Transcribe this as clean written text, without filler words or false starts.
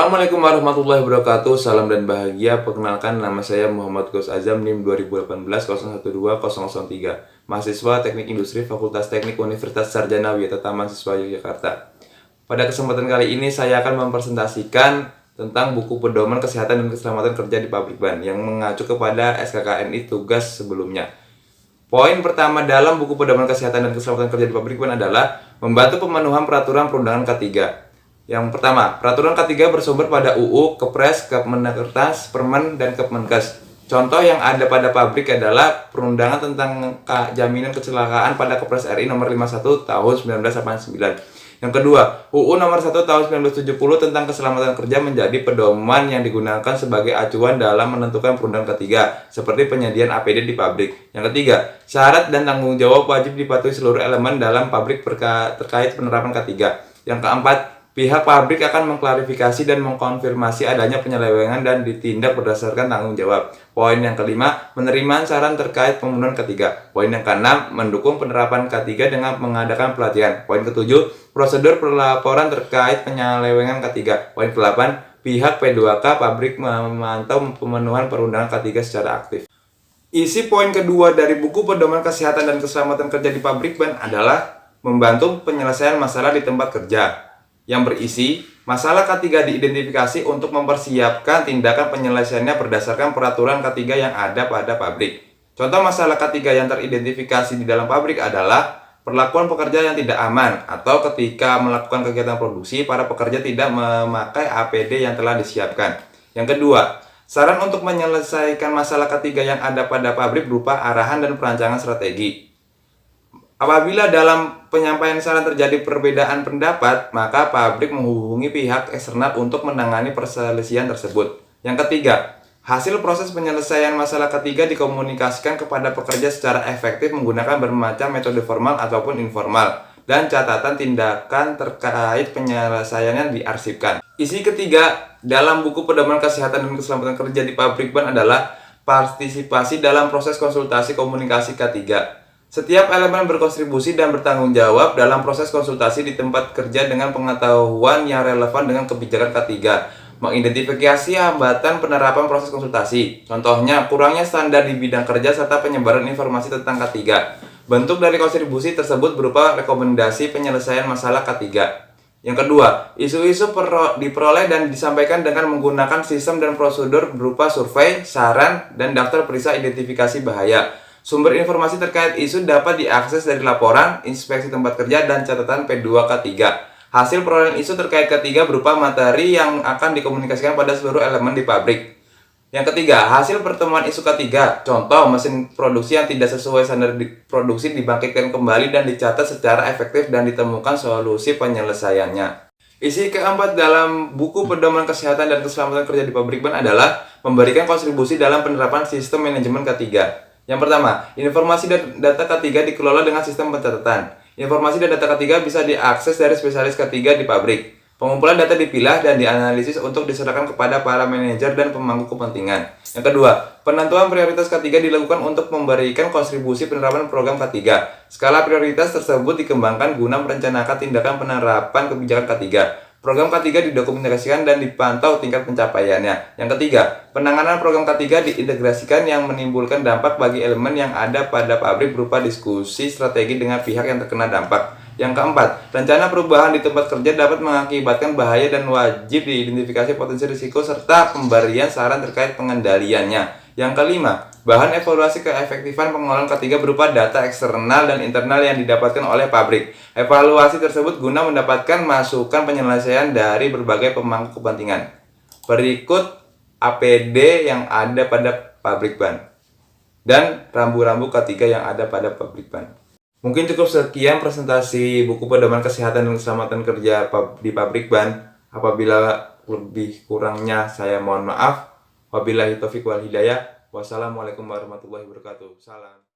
Assalamualaikum warahmatullahi wabarakatuh. Salam dan bahagia. Perkenalkan, nama saya Muhammad Ghaus Azam, NIM 2018-012003, mahasiswa Teknik Industri Fakultas Teknik Universitas Sarjana Wiyata Taman-Siswa Yogyakarta. Pada kesempatan kali ini saya akan mempresentasikan tentang buku pedoman kesehatan dan keselamatan kerja di pabrik ban yang mengacu kepada SKKNI tugas sebelumnya. Poin pertama dalam buku pedoman kesehatan dan keselamatan kerja di pabrik ban adalah membantu pemenuhan peraturan perundangan K3. Yang pertama, peraturan K3 bersumber pada UU, Kepres, Kemenkertas, Permen, dan Kemenkes. Contoh yang ada pada pabrik adalah perundangan tentang jaminan kecelakaan pada Kepres RI nomor 51 tahun 1989. Yang kedua, UU nomor 1 tahun 1970 tentang keselamatan kerja menjadi pedoman yang digunakan sebagai acuan dalam menentukan perundangan K3, seperti penyediaan APD di pabrik. Yang ketiga, syarat dan tanggung jawab wajib dipatuhi seluruh elemen dalam pabrik terkait penerapan K3. Yang keempat, pihak pabrik akan mengklarifikasi dan mengkonfirmasi adanya penyelewengan dan ditindak berdasarkan tanggung jawab. Poin yang kelima, penerimaan saran terkait pemenuhan K3. Poin yang keenam, mendukung penerapan K3 dengan mengadakan pelatihan. Poin ketujuh, prosedur pelaporan terkait penyelewengan K3. Poin ke-8, pihak P2K pabrik memantau pemenuhan perundangan K3 secara aktif. Isi poin kedua dari buku pedoman kesehatan dan keselamatan kerja di pabrik ban adalah membantu penyelesaian masalah di tempat kerja, yang berisi masalah K3 diidentifikasi untuk mempersiapkan tindakan penyelesaiannya berdasarkan peraturan K3 yang ada pada pabrik. Contoh masalah K3 yang teridentifikasi di dalam pabrik adalah perlakuan pekerja yang tidak aman, atau ketika melakukan kegiatan produksi, para pekerja tidak memakai APD yang telah disiapkan. Yang kedua, saran untuk menyelesaikan masalah K3 yang ada pada pabrik berupa arahan dan perancangan strategi. Apabila dalam penyampaian saran terjadi perbedaan pendapat, maka pabrik menghubungi pihak eksternal untuk menangani perselisihan tersebut. Yang ketiga, hasil proses penyelesaian masalah K3 dikomunikasikan kepada pekerja secara efektif menggunakan bermacam metode formal ataupun informal, dan catatan tindakan terkait penyelesaiannya diarsipkan. Isi ketiga dalam buku pedoman kesehatan dan keselamatan kerja di pabrik ban adalah partisipasi dalam proses konsultasi komunikasi K3. Setiap elemen berkontribusi dan bertanggung jawab dalam proses konsultasi di tempat kerja dengan pengetahuan yang relevan dengan kebijakan K3. Mengidentifikasi hambatan penerapan proses konsultasi. Contohnya, kurangnya standar di bidang kerja serta penyebaran informasi tentang K3. Bentuk dari kontribusi tersebut berupa rekomendasi penyelesaian masalah K3. Yang kedua, isu-isu diperoleh dan disampaikan dengan menggunakan sistem dan prosedur berupa survei, saran, dan daftar periksa identifikasi bahaya. Sumber informasi terkait isu dapat diakses dari laporan, inspeksi tempat kerja, dan catatan P2K3. Hasil perolehan isu terkait K3 berupa materi yang akan dikomunikasikan pada seluruh elemen di pabrik. Yang ketiga, hasil pertemuan isu K3. Contoh, mesin produksi yang tidak sesuai standar produksi dibangkitkan kembali dan dicatat secara efektif dan ditemukan solusi penyelesaiannya. Isi keempat dalam buku pedoman kesehatan dan keselamatan kerja di pabrik ban adalah memberikan kontribusi dalam penerapan sistem manajemen K3. Yang pertama, informasi dan data K3 dikelola dengan sistem pencatatan. Informasi dan data K3 bisa diakses dari spesialis K3 di pabrik. Pengumpulan data dipilah dan dianalisis untuk diserahkan kepada para manajer dan pemangku kepentingan. Yang kedua, penentuan prioritas K3 dilakukan untuk memberikan kontribusi penerapan program K3. Skala prioritas tersebut dikembangkan guna merencanakan tindakan penerapan kebijakan K3. Program K3 didokumentasikan dan dipantau tingkat pencapaiannya. Yang ketiga, penanganan program K3 diintegrasikan yang menimbulkan dampak bagi elemen yang ada pada pabrik berupa diskusi strategi dengan pihak yang terkena dampak. Yang keempat, rencana perubahan di tempat kerja dapat mengakibatkan bahaya dan wajib diidentifikasi potensi risiko serta pemberian saran terkait pengendaliannya. Yang kelima, bahan evaluasi keefektifan pengelolaan K3 berupa data eksternal dan internal yang didapatkan oleh pabrik. Evaluasi tersebut guna mendapatkan masukan penyelesaian dari berbagai pemangku kepentingan. Berikut APD yang ada pada pabrik ban dan rambu-rambu K3 yang ada pada pabrik ban. Mungkin cukup sekian presentasi buku pedoman kesehatan dan keselamatan kerja di pabrik ban. Apabila lebih kurangnya saya mohon maaf. Wabillahi taufiq wal hidayah. Wassalamualaikum warahmatullahi wabarakatuh. Salam.